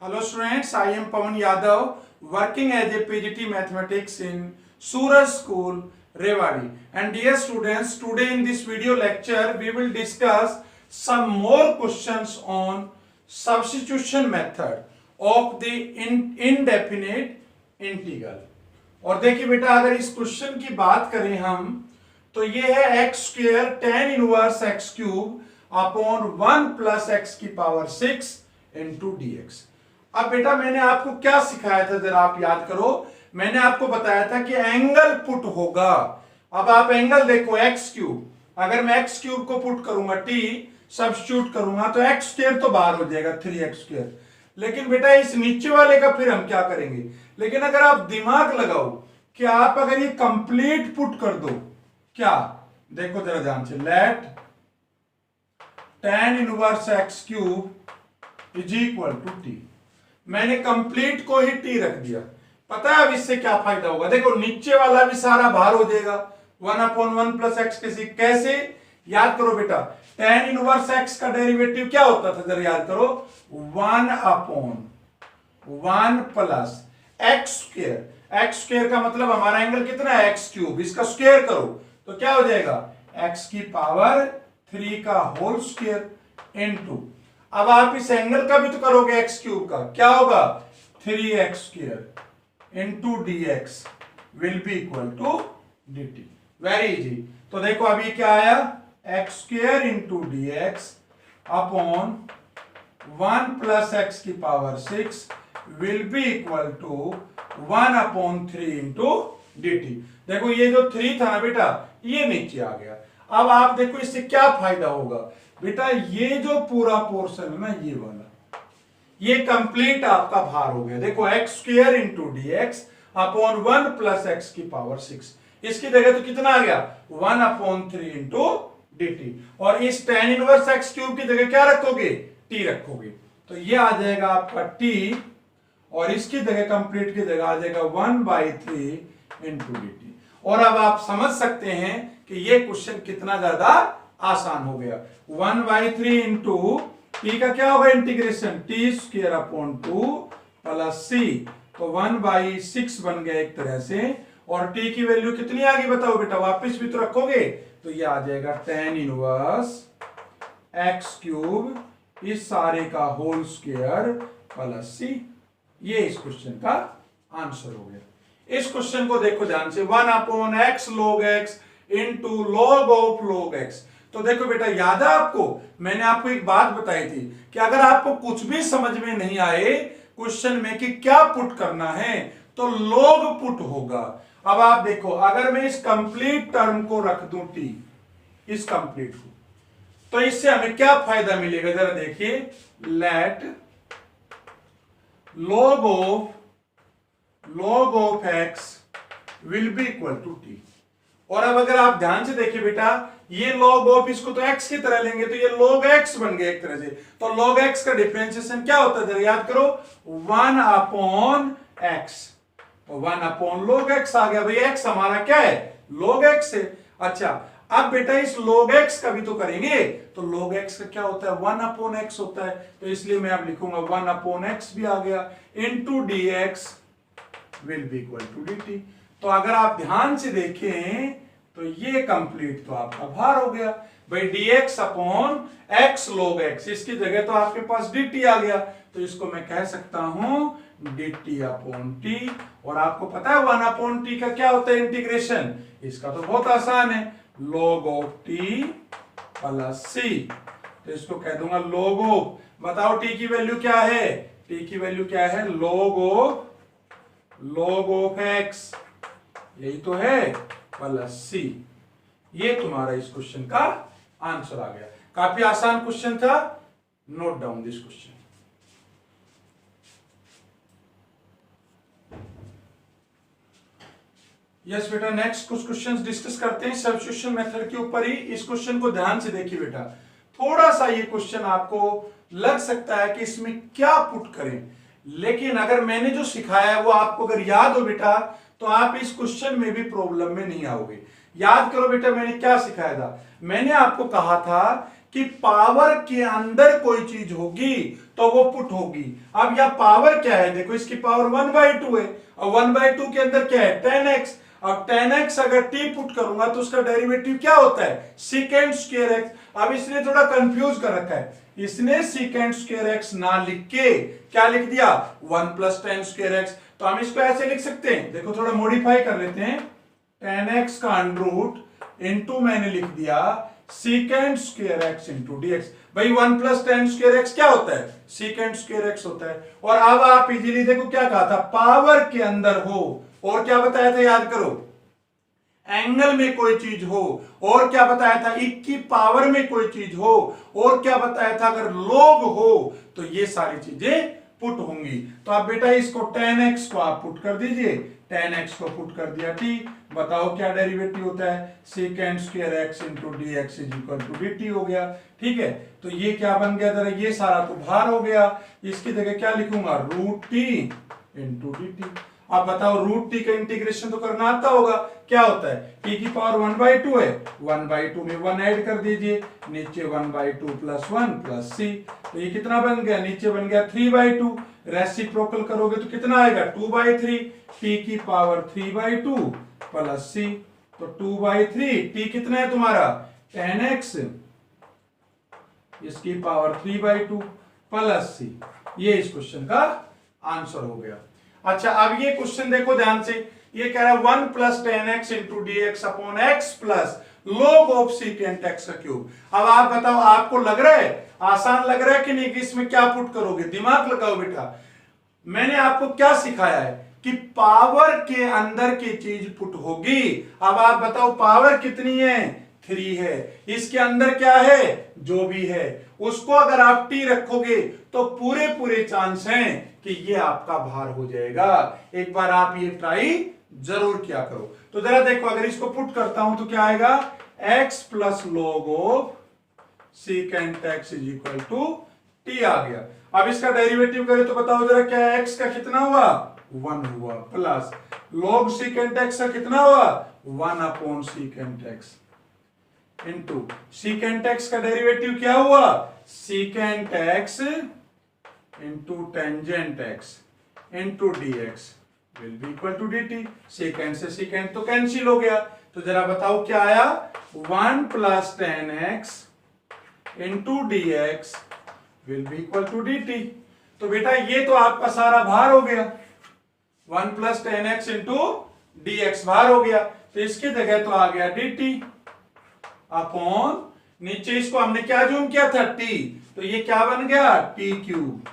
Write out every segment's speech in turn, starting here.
Hello students, I am Pawan Yadav working as a PGT Mathematics in Suraj School, Rewari. And dear students, today in this video lecture we will discuss some more questions on substitution method of the indefinite integral. और देखिए बेटा, अगर इस question की बात करें हम तो ये है x square tan inverse x cube upon 1 plus x की पावर 6 इंटू dx। अब बेटा मैंने आपको क्या सिखाया था, जरा आप याद करो। मैंने आपको बताया था कि एंगल पुट होगा। अब आप एंगल देखो एक्स क्यूब, अगर मैं एक्स क्यूब को पुट करूंगा t सब्स्टिट्यूट करूंगा तो एक्स स्क्वायर तो बाहर हो जाएगा 3x स्क्वायर। लेकिन बेटा इस नीचे वाले का फिर हम क्या करेंगे, लेकिन अगर आप दिमाग लगाओ कि आप अगर ये कंप्लीट पुट कर दो, क्या देखो जरा ध्यान से, let tan inverse x cube is equal to t. मैंने कंप्लीट को ही टी रख दिया। पता है अब इससे क्या फायदा होगा, देखो नीचे वाला भी सारा बाहर हो जाएगा 1/1 प्लस एक्स कैसे याद करो बेटा, tan इनवर्स एक्स का डेरिवेटिव क्या होता था, जरा याद करो, 1/1 plus x square. X square का मतलब हमारा एंगल कितना है, एक्स क्यूब, इसका स्क्वायर करो तो क्या हो जाएगा, एक्स की पावर 3 का होल स्क्वायर इनटू, अब आप इस एंगल का भी तो करोगे एक्स क्यूब का, क्या होगा 3x square into dx will be equal to dt। Very easy. तो देखो अभी क्या आया, x square into dx upon 1 plus x की power 6 will be equal to 1/3 into dt। देखो ये जो 3 था ना बेटा, ये नीचे आ गया। अब आप देखो इससे क्या फायदा होगा बेटा, ये जो पूरा पोर्शन है ना, ये वाला, ये कंप्लीट आपका भार हो गया। देखो x square into dx upon 1 plus x की पावर 6, इसकी जगह तो कितना आ गया 1/3 इंटू dt। और इस tan इनवर्स एक्स क्यूब की जगह क्या रखोगे, t रखोगे, तो ये आ जाएगा आपका t, और इसकी जगह कंप्लीट की जगह आ जाएगा 1/3 इंटू dt। और अब आप समझ सकते हैं कि ये क्वेश्चन कितना ज्यादा आसान हो गया। 1/3 इंटू टी का क्या होगा integration, t square upon 2 plus c, तो 1/6 बन गया एक तरह से। और टी की वैल्यू कितनी आ गई बताओ बेटा, वापस भी तो रखोगे, तो ये आ जाएगा tan इनवर्स एक्स क्यूब इस सारे का होल स्क्वायर प्लस सी। ये इस क्वेश्चन का आंसर हो गया। इस क्वेश्चन को देखो ध्यान से, 1/x log x into log of log x। तो देखो बेटा याद है आपको, मैंने आपको एक बात बताई थी कि अगर आपको कुछ भी समझ में नहीं आए क्वेश्चन में कि क्या पुट करना है, तो log पुट होगा। अब आप देखो, अगर मैं इस कंप्लीट टर्म को रख दूं t, इस कंप्लीट को, तो इससे हमें क्या फायदा मिलेगा, जरा देखिए, let log of x will be equal to t। और अब अगर आप ध्यान से देखिए बेटा, ये log ऑफ, इसको तो x की तरह लेंगे तो ये log x बन गया एक तरह से। तो log x का डिफरेंशिएशन क्या होता है, जरा याद करो, 1/x, तो 1/log x आ गया। भाई x हमारा क्या है, log x है। अच्छा अब बेटा इस log x का भी तो करेंगे, तो log x का क्या होता है, 1/x होता है, तो इसलिए मैं अब लिखूंगा 1/x भी आ गया into dx will be equal to dt। तो अगर आप ध्यान से देखें तो ये कंप्लीट तो आपका भार हो गया। भाई dx upon x log x, इसकी जगह तो आपके पास dt आ गया, तो इसको मैं कह सकता हूं dt अपॉन t। और आपको पता है 1/t का क्या होता है इंटीग्रेशन, इसका तो बहुत आसान है, log of t plus c, तो इसको कह दूंगा log ऑफ, बताओ t की वैल्यू क्या है, t की वैल्यू क्या है, log ऑफ x, यही तो है, प्लस सी। ये तुम्हारा इस क्वेश्चन का आंसर आ गया। काफी आसान क्वेश्चन था, note down this question. Yes बेटा, नेक्स्ट कुछ क्वेश्चंस डिस्कस करते हैं सब्स्टिट्यूशन मेथड के ऊपर ही। इस क्वेश्चन को ध्यान से देखिए बेटा, थोड़ा सा ये क्वेश्चन आपको लग सकता है कि इसमें क्या पुट करें, लेकिन अगर मैंने जो सिखाया है वो आपको अगर याद हो बेटा, तो आप इस क्वेश्चन में भी प्रॉब्लम में नहीं आओगे। याद करो बेटा, मैंने क्या सिखाया था, मैंने आपको कहा था कि पावर के अंदर कोई चीज होगी तो वो पुट होगी। अब यह पावर क्या है, देखो इसकी पावर 1/2 है और 1/2 के अंदर क्या है 10x। अब 10x अगर t पुट करूंगा तो उसका डेरिवेटिव क्या होता है सेकेंड स्क्वायर x। अब इसने थोड़ा कंफ्यूज कर रखा है, इसने सेकेंड स्क्वायर x ना लिख के क्या लिख दिया 1 + 10 स्क्वायर x। तो हम इसको ऐसे लिख सकते हैं, देखो थोड़ा मॉडिफाई कर लेते हैं, 10x का अंडर इनटू मैंने लिख दिया second square x into dx। भाई 1 + 10 स्क्वायर x क्या होता है सेकेंड स्क्वायर x होता है। और अब आप इजीली देखो क्या कहा था पावर के अंदर हो, और क्या बताया था याद करो एंगल में कोई चीज हो, और क्या बताया था e की पावर में कोई चीज हो, और क्या बताया था अगर log हो तो ये सारी चीजें पुट होंगी। तो आप बेटा इसको 10x को आप पुट कर दीजिए, 10x को पुट कर दिया t, बताओ क्या डेरिवेटिव होता है secant square x into dx equal to dt हो गया। ठीक है, तो ये क्या बन गया जरा, ये सारा तो बाहर हो गया, इसकी जगह क्या लिखूंगा √t इंटू dt। आप बताओ √t का इंटीग्रेशन तो करना आता होगा, क्या होता है t की पावर 1/2 है, 1/2 में 1 ऐड कर दीजिए, नीचे 1/2 + 1 + c, तो ये कितना बन गया नीचे बन गया 3/2, रेसिप्रोकल करोगे तो कितना आएगा 2/3, t की पावर 3/2 + c, तो 2/3, t कितना है तुम्हारा 10x, इसकी पावर 3/2 + c, ये इस क्वेश्चन का आंसर हो गया। अच्छा अब ये क्वेश्चन देखो ध्यान से, ये कह रहा है 1 + 10x into dx upon x plus log of secant x का क्यूब। अब आप बताओ आपको लग रहा है आसान लग रहा है कि नहीं कि इसमें क्या पुट करोगे, दिमाग लगाओ बेटा। मैंने आपको क्या सिखाया है कि पावर के अंदर की चीज पुट होगी। अब आप बताओ पावर कितनी है 3 है, इसके अंदर क्या है जो भी है उसको अगर आप t रखोगे तो पूरे चांस हैं कि ये आपका भार हो जाएगा। एक बार आप ये ट्राई जरूर किया करो। तो जरा देखो अगर इसको पुट करता हूं तो क्या आएगा x plus log of secant x equal to t आ गया। अब इसका डेरिवेटिव करें तो बताओ जरा क्या है, x का कितना हुआ 1 हुआ, प्लस log सेकेंड x का कितना हुआ 1 upon secant x into secant x का डेरिवेटिव क्या हुआ secant x into tangent x into dx will be equal to dt। Secant से सेकेंड तो कैंसिल हो गया, तो जरा बताओ क्या आया 1 + 10x into dx will be equal to dt। तो बेटा ये तो आपका सारा भार हो गया, 1 + 10x इंटू dx भार हो गया, तो इसकी जगह तो आ गया dt अपॉन नीचे इसको हमने क्या जूम किया था t, तो ये क्या बन गया t क्यूब,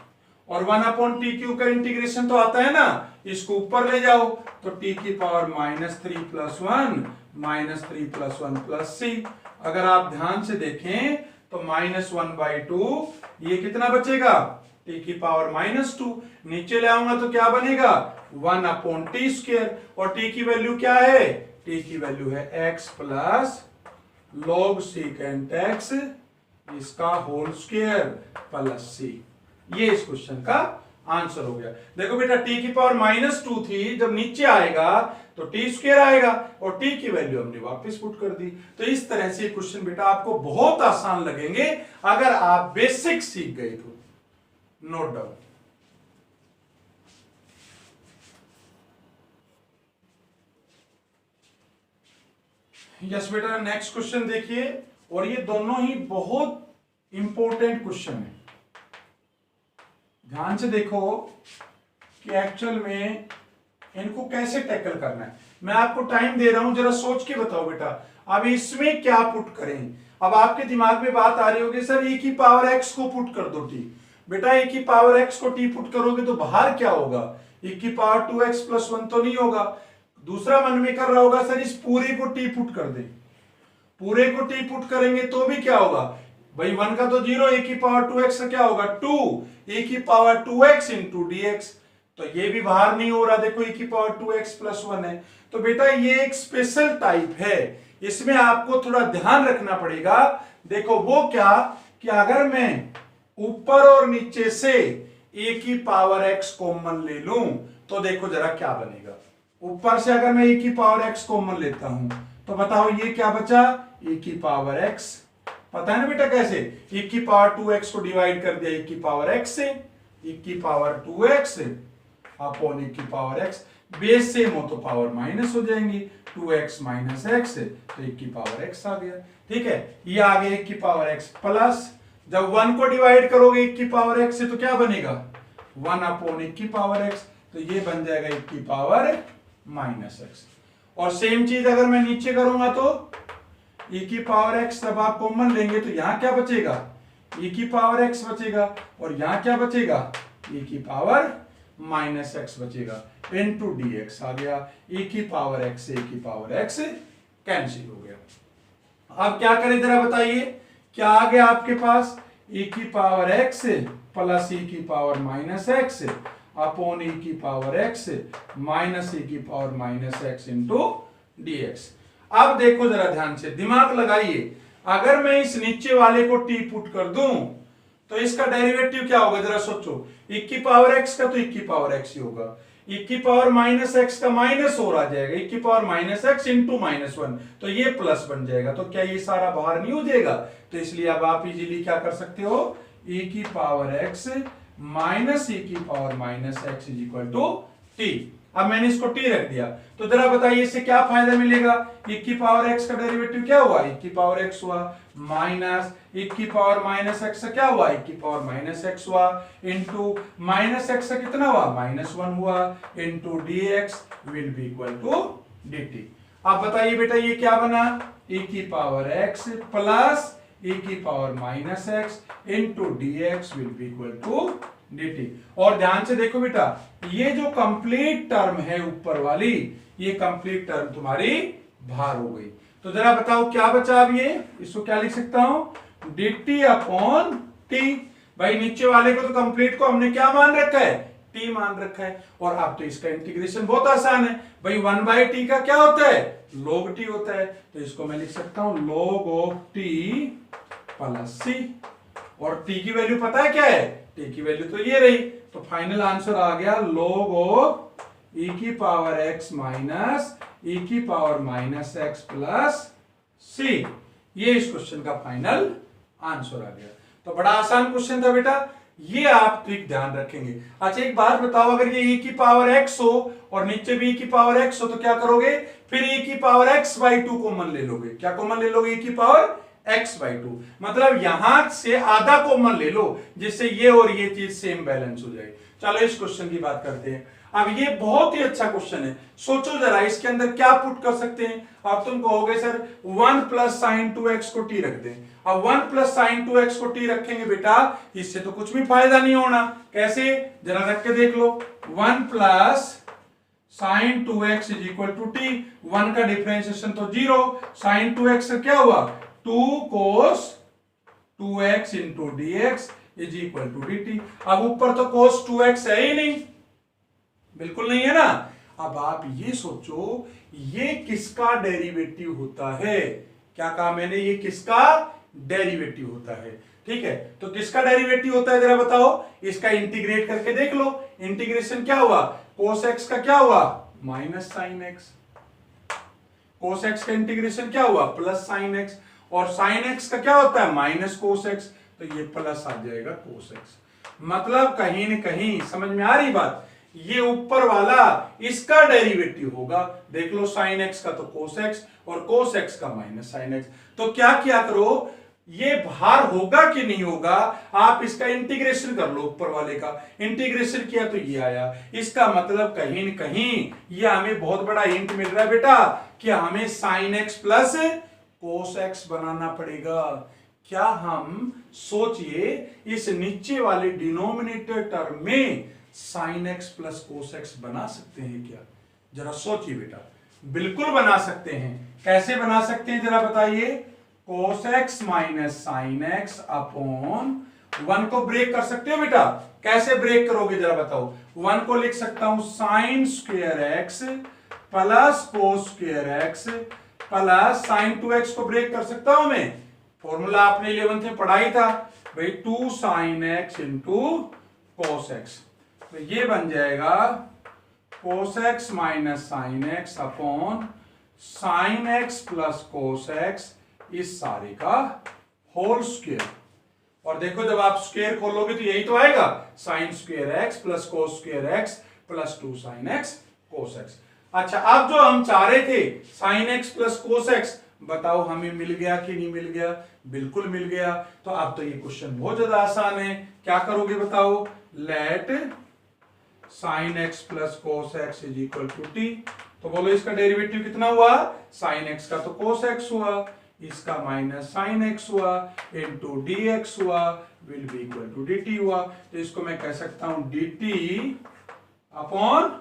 और 1 अपॉन टी क्यूब का इंटीग्रेशन तो आता है ना, इसको ऊपर ले जाओ तो t की पावर -3 + 1 -3 + 1 + c। अगर आप ध्यान से देखें तो -1/2 ये कितना बचेगा t की पावर -2, नीचे ले आऊंगा तो क्या बनेगा 1 अपॉन टी स्क्वायर, और t की वैल्यू क्या है t की वैल्यू है x plus log second x इसका होल स्क्वायर प्लस c। ये इस क्वेश्चन का आंसर हो गया। देखो बेटा t की पावर -2 थी, जब नीचे आएगा तो t स्क्वायर आएगा और t की वैल्यू हमने वापस पुट कर दी। तो इस तरह से क्वेश्चन बेटा आपको बहुत आसान लगेंगे अगर आप बेसिक सीख गए तो, नोट डाउन। यस बेटा नेक्स्ट क्वेश्चन देखिए, और ये दोनों ही बहुत इंपॉर्टेंट क्वेश्चन है। ध्यान से देखो कि एक्चुअल में इनको कैसे टैकल करना है। मैं आपको टाइम दे रहा हूं, जरा सोच के बताओ बेटा अब इसमें क्या पुट करें। अब आपके दिमाग में बात आ रही होगी सर e की पावर x को पुट कर दो t। बेटा e की पावर x को t पुट करोगे तो बाहर क्या होगा e की पावर 2x + 1 तो नहीं होगा। दूसरा मन में कर रहा होगा सर इस पूरे को t पुट कर दे, पूरे को t पुट करेंगे तो भी क्या होगा भाई 1 का तो 0, e की पावर 2x का क्या होगा 2, e की पावर 2x इंटू dx, तो ये भी बाहर नहीं हो रहा, देखो e की पावर 2x + 1 है। तो बेटा ये एक स्पेशल टाइप है, इसमें आपको थोड़ा ध्यान रखना पड़ेगा। देखो वो क्या कि अगर मैं ऊपर और नीचे से e की पावर x कॉमन ले लूं तो देखो जरा क्या बनेगा। ऊपर से अगर मैं e की पावर x कॉमन लेता हूं तो बताओ ये क्या बचा e की पावर x पता है ना बेटा कैसे, e की पावर 2x को डिवाइड कर दिया e की पावर x से, e की पावर 2x अपॉन e की पावर x, बेस सेम हो तो पावर माइनस हो जाएंगी, 2x माइनस x तो e की पावर x आ गया। ठीक है, ये आ गया e की पावर x प्लस, जब 1 को डिवाइड करोगे e की पावर x से तो क्या बनेगा 1 अपॉन e की पावर x, तो ये बन जाएगा e की पावर माइनस x। और सेम चीज अगर मैं नीचे करूंगा तो e की पावर x जब आप कॉमन लेंगे तो यहां क्या बचेगा e की पावर x बचेगा, और यहां क्या बचेगा e की पावर माइनस x बचेगा, इनटू dx आ गया, e की पावर x से e की पावर x कैंसिल हो गया। अब क्या करें जरा बताइए, क्या आ गया आपके पास e की पावर x प्लस e की power minus x upon e की पावर x माइनस e की power minus x into dx। अब देखो जरा ध्यान से, दिमाग लगाइए, अगर मैं इस नीचे वाले को t पुट कर दूं तो इसका डेरिवेटिव क्या होगा जरा सोचो, e की पावर x का तो e की पावर x ही होगा, e की पावर माइनस x का माइनस और आ जाएगा, e की power minus x into minus 1, तो ये प्लस बन जाएगा, तो क्या ये सारा बाहर नहीं हो जाएगा, तो इसलिए अब आप इजीली क्या कर सकते हो, e की पावर x माइनस e की power minus x is equal to t। अब मैंने इसको t रख दिया, तो जरा बताइए इससे क्या फायदा मिलेगा, e की पावर x का डेरिवेटिव क्या हुआ, e की पावर x हुआ, माइनस e की पावर माइनस x से क्या हुआ, e की पावर माइनस x हुआ, इंटू माइनस x से कितना हुआ -1 हुआ, into dx will be equal to dt। अब बताइए बेटा ये क्या बना, e की पावर x प्लस e की power minus x into dx will be equal to dt। और ध्यान से देखो बेटा, ये जो कंप्लीट टर्म है ऊपर वाली, ये कंप्लीट टर्म तुम्हारी बाहर हो गई, तो जरा बताओ क्या बचा, अब ये इसको क्या लिख सकता हूं dt अपॉन t। भाई नीचे वाले को तो कंप्लीट को हमने क्या मान रखा है t मान रखा है, और अब तो इसका इंटीग्रेशन बहुत आसान है भाई, 1/t का क्या होता है log t होता है, तो इसको मैं लिख सकता हूं log of t plus c, और t की वैल्यू पता है क्या है, t की वैल्यू तो ये रही, तो फाइनल आंसर आ गया log ऑफ e की पावर x माइनस e की power minus x plus c, ये इस क्वेश्चन का फाइनल आंसर आ गया। तो बड़ा आसान क्वेश्चन था बेटा, ये आप ट्रिक ध्यान रखेंगे। अच्छा एक बात बताओ, अगर ये e की पावर x हो और नीचे भी e की पावर x हो तो क्या करोगे, फिर e की पावर x/2 कॉमन ले लोगे, क्या कॉमन ले लोगे, e की पावर x/2, मतलब यहां से आधा कॉमन ले लो जिससे ये और ये चीज सेम बैलेंस हो जाए। चलो इस क्वेश्चन की बात करते हैं। अब ये बहुत ही अच्छा क्वेश्चन है, सोचो जरा इसके अंदर क्या पुट कर सकते हैं। अब तुम कहोगे सर 1 प्लस साइन 2x को t रख दें, अब 1 प्लस साइन 2x को t रखेंगे बेटा, इससे तो कुछ भी फायदा नहीं होना, कैसे जरा रख के देख लो, 1 plus sine 2x is equal to t, 1 का डिफरेंशिएशन तो 0, साइन 2x का क्या हुआ 2 cos 2x into dx is equal to dt। अब ऊपर तो cos 2x है ही नहीं, बिल्कुल नहीं है ना। अब आप ये सोचो ये किसका डेरिवेटिव होता है, क्या कहा मैंने, ये किसका डेरिवेटिव होता है, ठीक है, तो किसका डेरिवेटिव होता है जरा बताओ, इसका इंटीग्रेट करके देख लो, इंटीग्रेशन क्या हुआ, cos x का क्या हुआ minus sine x, cos x का इंटीग्रेशन क्या हुआ प्लस साइन x, और साइन x का क्या होता है माइनस cos x, तो ये प्लस आ जाएगा cos x। मतलब कहीं न कहीं समझ में आ रही बात, ये ऊपर वाला इसका डेरिवेटिव होगा, देख लो साइन x का तो cos x और cos x का माइनस साइन x, तो क्या किया करो, ये भार होगा कि नहीं होगा, आप इसका इंटीग्रेशन कर लो, ऊपर वाले का इंटीग्रेशन किया तो ये आया, इसका मतलब कहीं न कहीं ये हमें बहुत बड़ा हिंट मिल रहा है बेटा कि हमें sine x plus cos x बनाना पड़ेगा। क्या हम सोचिए इस नीचे वाले डिनोमिनेटर टर्म में sine x plus cos x बना सकते हैं क्या, जरा सोचिए बेटा, बिल्कुल बना सकते हैं, कैसे बना सकते हैं जरा बताइए, cos x minus sine x upon 1 को ब्रेक कर सकते हो बेटा, कैसे ब्रेक करोगे जरा बताओ, 1 को लिख सकता हूं sine square x plus cos square x plus sine 2x को ब्रेक कर सकता हूं मैं, फॉर्मूला आपने 11th में पढ़ाई था भाई, 2 sine x into cos x, तो ये बन जाएगा cos x minus sine x upon sine x plus cos x, इस सारे का होल स्क्वायर। और देखो जब आप स्क्वायर खोलोगे तो यही तो आएगा, sine square x plus cos square x plus 2 sine x cos x. अच्छा, अब जो हम चाह रहे थे sign x plus cos x, बताओ हमें मिल गया कि नहीं मिल गया? बिल्कुल मिल गया। तो अब तो ये क्वेश्चन बहुत ज्यादा आसान है। क्या करोगे बताओ? Let sine x plus cos x is equal to t. तो बोलो इसका डेरिवेटिव कितना हुआ? साइन एक्स का तो कोस एक्स हुआ, इसका माइनस साइन एक्स हुआ इंटू डी एक्स हुआ, will be equal to d t हुआ। तो इसको मैं कह सकता हूं डी टी अपॉन,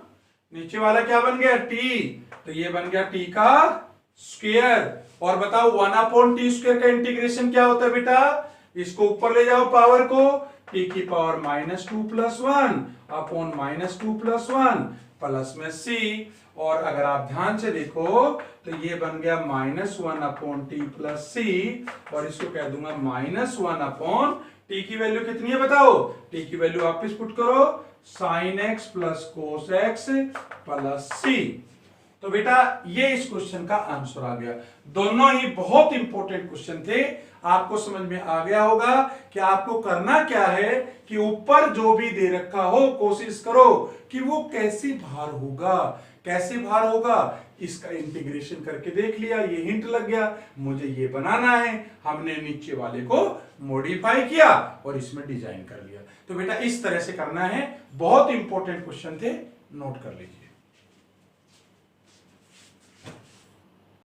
नीचे वाला क्या बन गया? टी। तो ये बन गया टी का स्क्वायर। और बताओ 1 अपॉन टी स्क्वायर का इंटीग्रेशन क्या होता है बेटा? इसको ऊपर ले जाओ पावर को, टी की पावर -2 + 1 अपॉन -2 + 1 प्लस में सी। और अगर आप ध्यान से देखो तो ये बन गया -1 अपॉन टी प्लस सी, और इसको कह दूंगा -1 अपॉन टी की वैल्यू कितनी है बताओ? टी की वैल्यू वापस पुट करो, sine x plus cos x plus c. तो बेटा ये इस क्वेश्चन का आंसर आ गया। दोनों ही बहुत इंपॉर्टेंट क्वेश्चन थे। आपको समझ में आ गया होगा कि आपको करना क्या है कि ऊपर जो भी दे रखा हो कोशिश करो कि वो कैसे भार होगा, कैसे भार होगा, इसका इंटीग्रेशन करके देख लिया, ये हिंट लग गया, मुझे ये बनाना है, हमने नीचे वाले को मॉडिफाई किया और इसमें डिजाइन कर लिया। तो बेटा इस तरह से करना है। बहुत इंपॉर्टेंट क्वेश्चन थे, नोट कर लीजिए।